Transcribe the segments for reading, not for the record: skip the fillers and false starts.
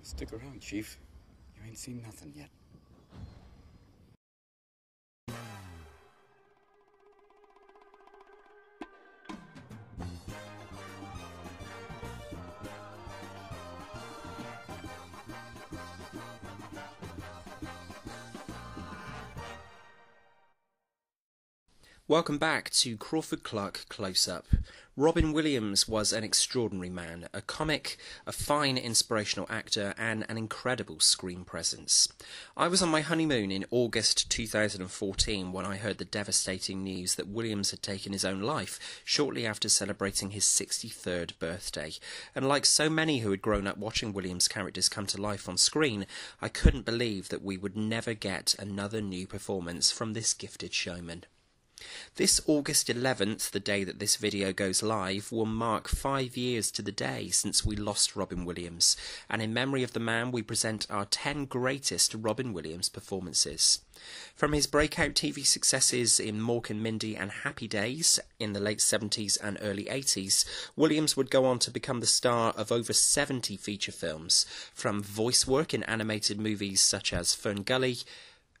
Stick around, Chief. You ain't seen nothing yet. Welcome back to Crawford-Clark Close-Up. Robin Williams was an extraordinary man, a comic, a fine inspirational actor, and an incredible screen presence. I was on my honeymoon in August 2014 when I heard the devastating news that Williams had taken his own life shortly after celebrating his 63rd birthday. And like so many who had grown up watching Williams' characters come to life on screen, I couldn't believe that we would never get another new performance from this gifted showman. This August 11th, the day that this video goes live, will mark 5 years to the day since we lost Robin Williams, and in memory of the man we present our 10 greatest Robin Williams performances. From his breakout TV successes in Mork and Mindy and Happy Days in the late 70s and early 80s, Williams would go on to become the star of over 70 feature films, from voice work in animated movies such as Ferngully,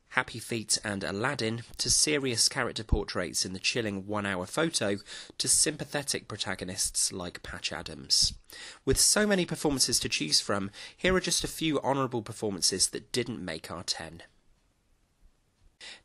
Happy Feet and Aladdin, to serious character portraits in the chilling 1 Hour Photo, to sympathetic protagonists like Patch Adams. With so many performances to choose from, here are just a few honourable performances that didn't make our 10.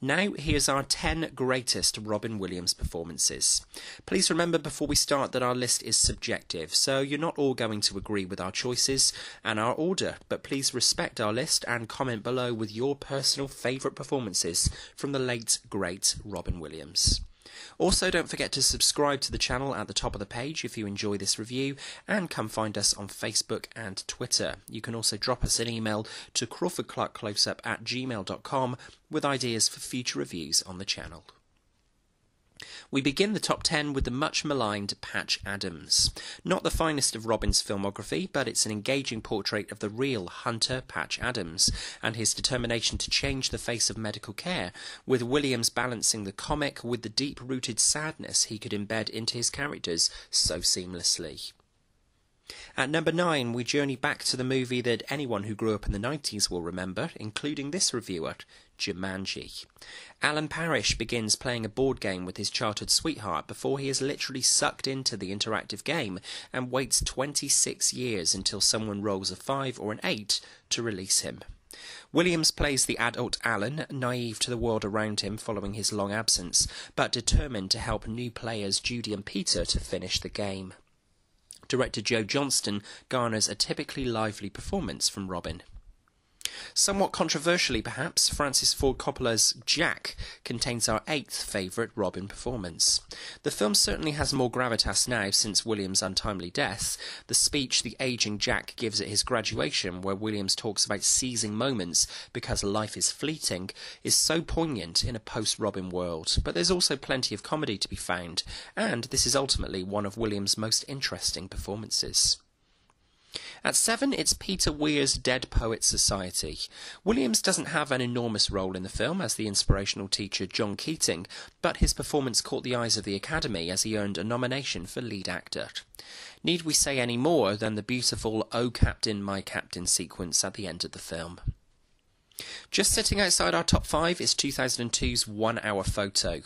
Now, here's our 10 greatest Robin Williams performances. Please remember before we start that our list is subjective, so you're not all going to agree with our choices and our order, but please respect our list and comment below with your personal favourite performances from the late, great Robin Williams. Also, don't forget to subscribe to the channel at the top of the page if you enjoy this review, and come find us on Facebook and Twitter. You can also drop us an email to crawfordclarkcloseup@gmail.com with ideas for future reviews on the channel. We begin the top 10 with the much-maligned Patch Adams. Not the finest of Robin's filmography, but it's an engaging portrait of the real Hunter Patch Adams and his determination to change the face of medical care, with Williams balancing the comic with the deep-rooted sadness he could embed into his characters so seamlessly. At number 9, we journey back to the movie that anyone who grew up in the 90s will remember, including this reviewer, Jumanji. Alan Parrish begins playing a board game with his childhood sweetheart before he is literally sucked into the interactive game and waits 26 years until someone rolls a 5 or an 8 to release him. Williams plays the adult Alan, naive to the world around him following his long absence, but determined to help new players Judy and Peter to finish the game. Director Joe Johnston garners a typically lively performance from Robin. Somewhat controversially perhaps, Francis Ford Coppola's Jack contains our 8th favourite Robin performance. The film certainly has more gravitas now since Williams' untimely death. The speech the ageing Jack gives at his graduation, where Williams talks about seizing moments because life is fleeting, is so poignant in a post-Robin world. But there's also plenty of comedy to be found, and this is ultimately one of Williams' most interesting performances. At 7, it's Peter Weir's Dead Poets Society. Williams doesn't have an enormous role in the film as the inspirational teacher John Keating, but his performance caught the eyes of the Academy as he earned a nomination for lead actor. Need we say any more than the beautiful "Oh Captain, My Captain" sequence at the end of the film? Just sitting outside our top 5 is 2002's 1 Hour Photo.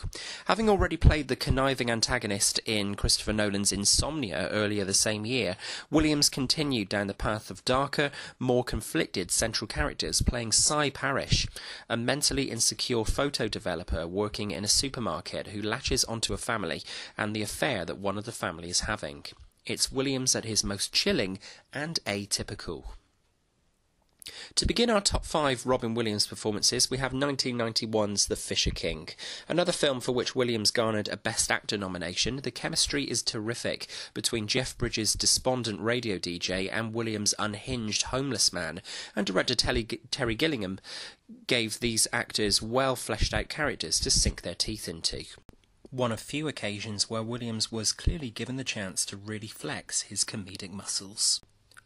Having already played the conniving antagonist in Christopher Nolan's Insomnia earlier the same year, Williams continued down the path of darker, more conflicted central characters, playing Cy Parrish, a mentally insecure photo developer working in a supermarket who latches onto a family and the affair that one of the family is having. It's Williams at his most chilling and atypical. To begin our top 5 Robin Williams performances, we have 1991's The Fisher King. Another film for which Williams garnered a Best Actor nomination. The chemistry is terrific between Jeff Bridges' despondent radio DJ and Williams' unhinged homeless man, and director Terry Gilliam gave these actors well-fleshed-out characters to sink their teeth into. One of few occasions where Williams was clearly given the chance to really flex his comedic muscles.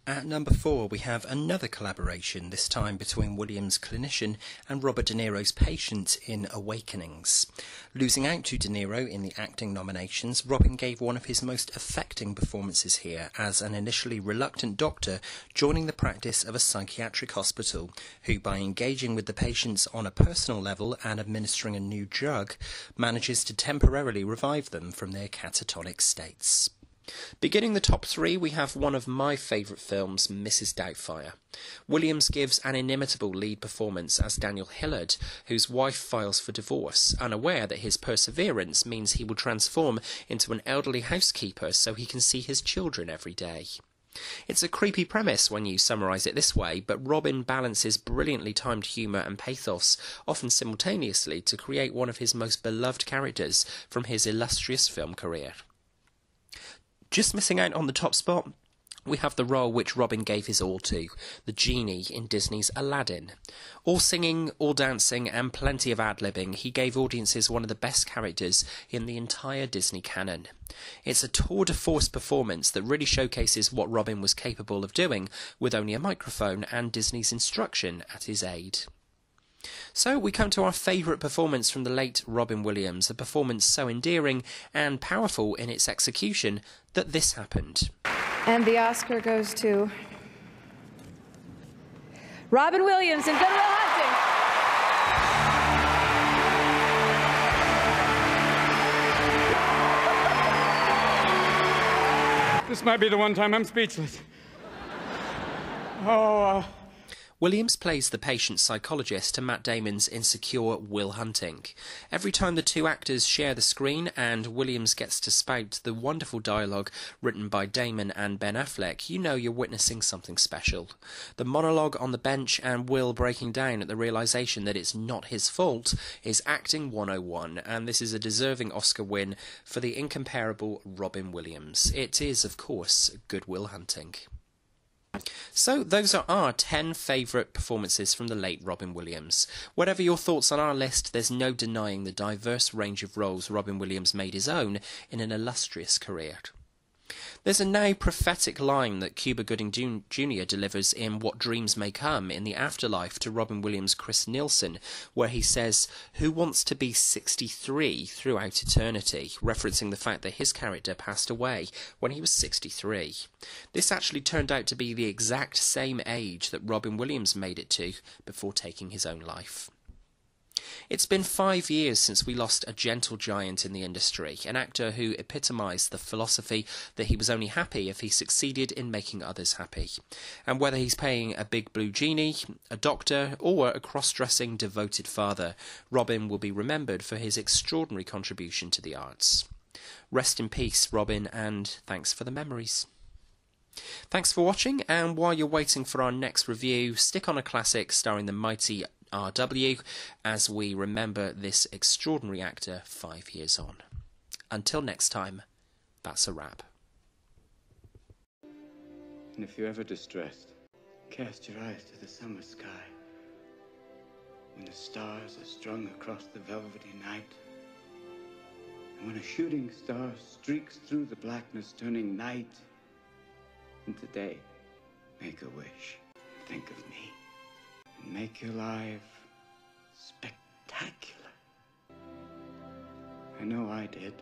At number 4, we have another collaboration, this time between Williams' clinician and Robert De Niro's patient in Awakenings. Losing out to De Niro in the acting nominations, Robin gave one of his most affecting performances here as an initially reluctant doctor joining the practice of a psychiatric hospital, who, by engaging with the patients on a personal level and administering a new drug, manages to temporarily revive them from their catatonic states. Beginning the top 3, we have one of my favourite films, Mrs. Doubtfire. Williams gives an inimitable lead performance as Daniel Hillard, whose wife files for divorce, unaware that his perseverance means he will transform into an elderly housekeeper so he can see his children every day. It's a creepy premise when you summarise it this way, but Robin balances brilliantly timed humour and pathos, often simultaneously, to create one of his most beloved characters from his illustrious film career. Just missing out on the top spot, we have the role which Robin gave his all to, the genie in Disney's Aladdin. All singing, all dancing, and plenty of ad-libbing, he gave audiences one of the best characters in the entire Disney canon. It's a tour de force performance that really showcases what Robin was capable of doing with only a microphone and Disney's instruction at his aid. So we come to our favourite performance from the late Robin Williams, a performance so endearing and powerful in its execution that this happened. And the Oscar goes to Robin Williams in Good Will Hunting. This might be the one time I'm speechless. Williams plays the patient psychologist to Matt Damon's insecure Will Hunting. Every time the two actors share the screen and Williams gets to spout the wonderful dialogue written by Damon and Ben Affleck, you know you're witnessing something special. The monologue on the bench and Will breaking down at the realisation that it's not his fault is acting 101, and this is a deserving Oscar win for the incomparable Robin Williams. It is, of course, Good Will Hunting. So those are our 10 favourite performances from the late Robin Williams. Whatever your thoughts on our list, there's no denying the diverse range of roles Robin Williams made his own in an illustrious career. There's a now prophetic line that Cuba Gooding Jr. delivers in What Dreams May Come in the afterlife to Robin Williams' Chris Nielsen, where he says, "Who wants to be 63 throughout eternity?" referencing the fact that his character passed away when he was 63. This actually turned out to be the exact same age that Robin Williams made it to before taking his own life. It's been 5 years since we lost a gentle giant in the industry, an actor who epitomised the philosophy that he was only happy if he succeeded in making others happy. And whether he's playing a big blue genie, a doctor, or a cross-dressing devoted father, Robin will be remembered for his extraordinary contribution to the arts. Rest in peace, Robin, and thanks for the memories. Thanks for watching, and while you're waiting for our next review, stick on a classic starring the mighty RW as we remember this extraordinary actor 5 years on. Until next time, that's a wrap. And if you're ever distressed, cast your eyes to the summer sky, when the stars are strung across the velvety night, and when a shooting star streaks through the blackness, turning night into day. Make a wish. Think of me. And make your life spectacular. I know I did.